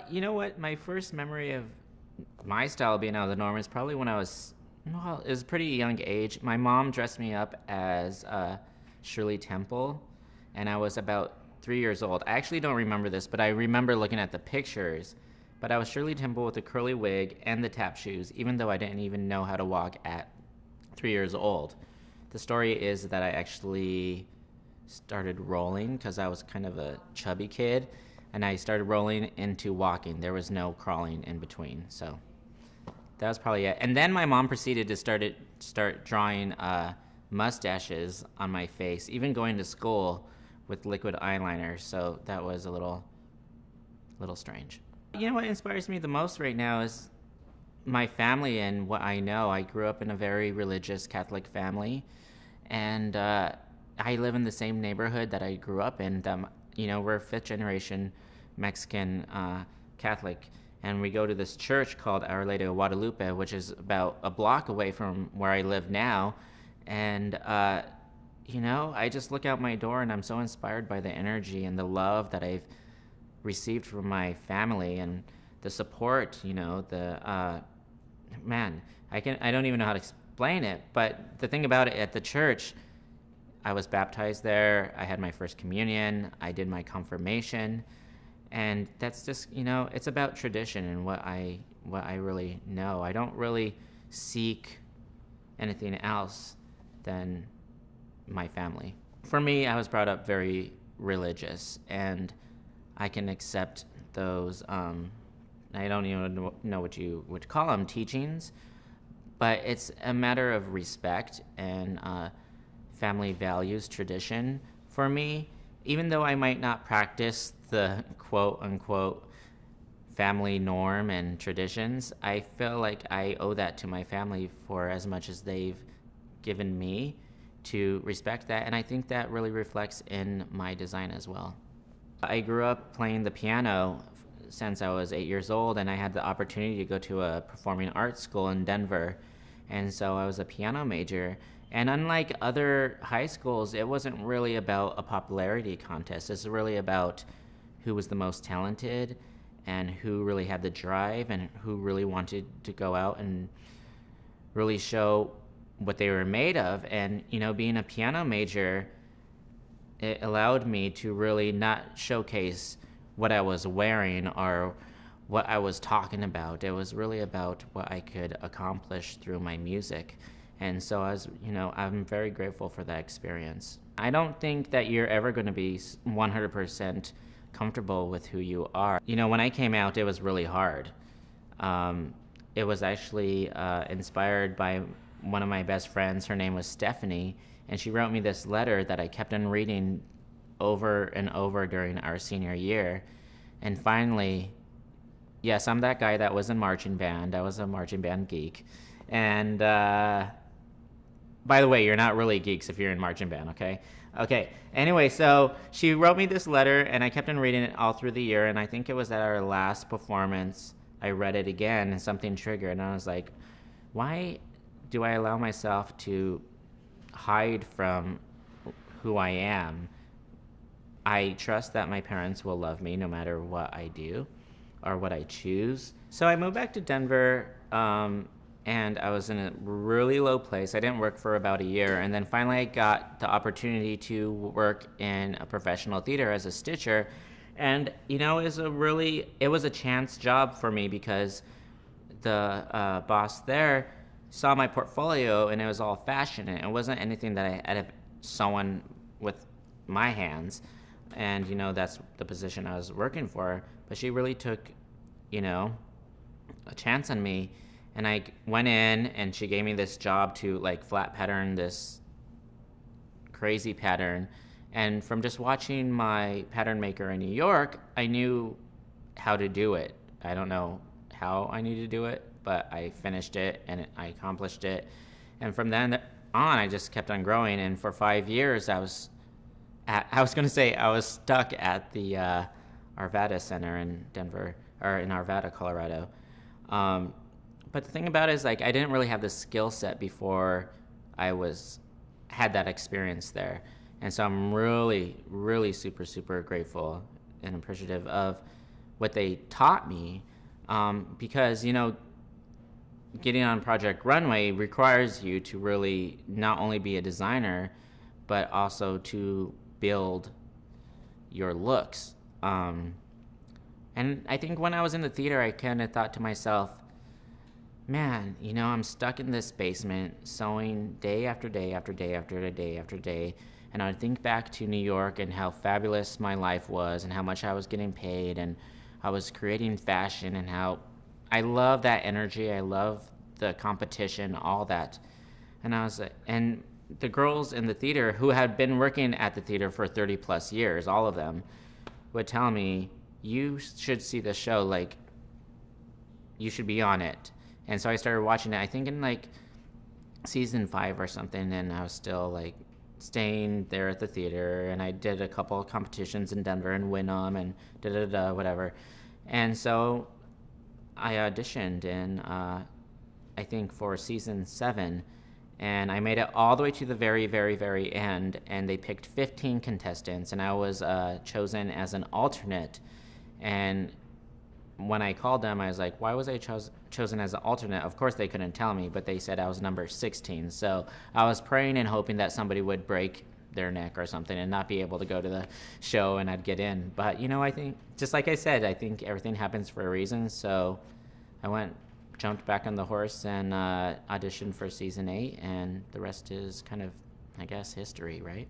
You know what? My first memory of my style being out of the norm is probably when I was, well, it was a pretty young age. My mom dressed me up as Shirley Temple, and I was about 3 years old. I actually don't remember this, but I remember looking at the pictures. But I was Shirley Temple with the curly wig and the tap shoes, even though I didn't even know how to walk at 3 years old. The story is that I actually started rolling because I was kind of a chubby kid, and I started rolling into walking. There was no crawling in between, so that was probably it. And then my mom proceeded to start drawing mustaches on my face, even going to school with liquid eyeliner. So that was a little strange. You know what inspires me the most right now is my family and what I know. I grew up in a very religious Catholic family, and I live in the same neighborhood that I grew up in. We're fifth generation Mexican Catholic, and we go to this church called Our Lady of Guadalupe, which is about a block away from where I live now. And I just look out my door and I'm so inspired by the energy and the love that I've received from my family and the support. I don't even know how to explain it, but the thing about it, at the church, I was baptized there, I had my first communion, I did my confirmation, and that's just, it's about tradition and what I really know. I don't really seek anything else than my family. For me, I was brought up very religious, and I can accept those, I don't even know what you would call them, teachings, but it's a matter of respect and family values, tradition. For me, even though I might not practice the quote-unquote family norm and traditions, I feel like I owe that to my family for as much as they've given me to respect that, and I think that really reflects in my design as well. I grew up playing the piano since I was 8 years old, and I had the opportunity to go to a performing arts school in Denver, and so I was a piano major. And unlike other high schools, it wasn't really about a popularity contest. It's really about who was the most talented and who really had the drive and who really wanted to go out and really show what they were made of. And, being a piano major, it allowed me to really not showcase what I was wearing or what I was talking about. It was really about what I could accomplish through my music. And so I'm very grateful for that experience. I don't think that you're ever going to be 100% comfortable with who you are. When I came out, it was really hard. It was actually inspired by one of my best friends. Her name was Stephanie, and she wrote me this letter that I kept on reading over and over during our senior year. And finally, yes, I'm that guy that was in marching band. I was a marching band geek. And by the way, you're not really geeks if you're in marching band, okay? Okay, anyway, so she wrote me this letter, and I kept on reading it all through the year, and I think it was at our last performance, I read it again, and something triggered, and I was like, why do I allow myself to hide from who I am? I trust that my parents will love me no matter what I do or what I choose. So I moved back to Denver, and I was in a really low place. I didn't work for about a year, and then finally I got the opportunity to work in a professional theater as a stitcher, and it was a chance job for me because the boss there saw my portfolio and it was all fashion, and it wasn't anything that I had sewn with my hands, and that's the position I was working for. But she really took a chance on me. And I went in, and she gave me this job to flat pattern this crazy pattern. And from just watching my pattern maker in New York, I knew how to do it. I don't know how I need to do it, but I finished it and I accomplished it. And from then on, I just kept on growing. And for 5 years, I was stuck at the Arvada Center in Denver, or in Arvada, Colorado. But the thing about it is, I didn't really have the skill set before I had that experience there. And so I'm really, really super, super grateful and appreciative of what they taught me, because, you know, getting on Project Runway requires you to really not only be a designer, but also to build your looks. And I think when I was in the theater, I kind of thought to myself, man, you know, I'm stuck in this basement sewing day after day after day after day after day. And I would think back to New York and how fabulous my life was and how much I was getting paid, and I was creating fashion, and how I love that energy. I love the competition, all that. And I was like, and the girls in the theater who had been working at the theater for 30 plus years, all of them, would tell me, you should see the show, like, you should be on it. And so I started watching it, I think in like season 5 or something, and I was still like staying there at the theater, and I did a couple of competitions in Denver and win them and whatever. And so I auditioned in, I think for season 7, and I made it all the way to the very, very, very end, and they picked 15 contestants, and I was chosen as an alternate. And when I called them, I was like, why was I chosen as an alternate? Of course they couldn't tell me, but they said I was number 16. So I was praying and hoping that somebody would break their neck or something and not be able to go to the show and I'd get in. But, you know, I think, just like I said, I think everything happens for a reason. So I jumped back on the horse and auditioned for season 8, and the rest is kind of, I guess, history, right?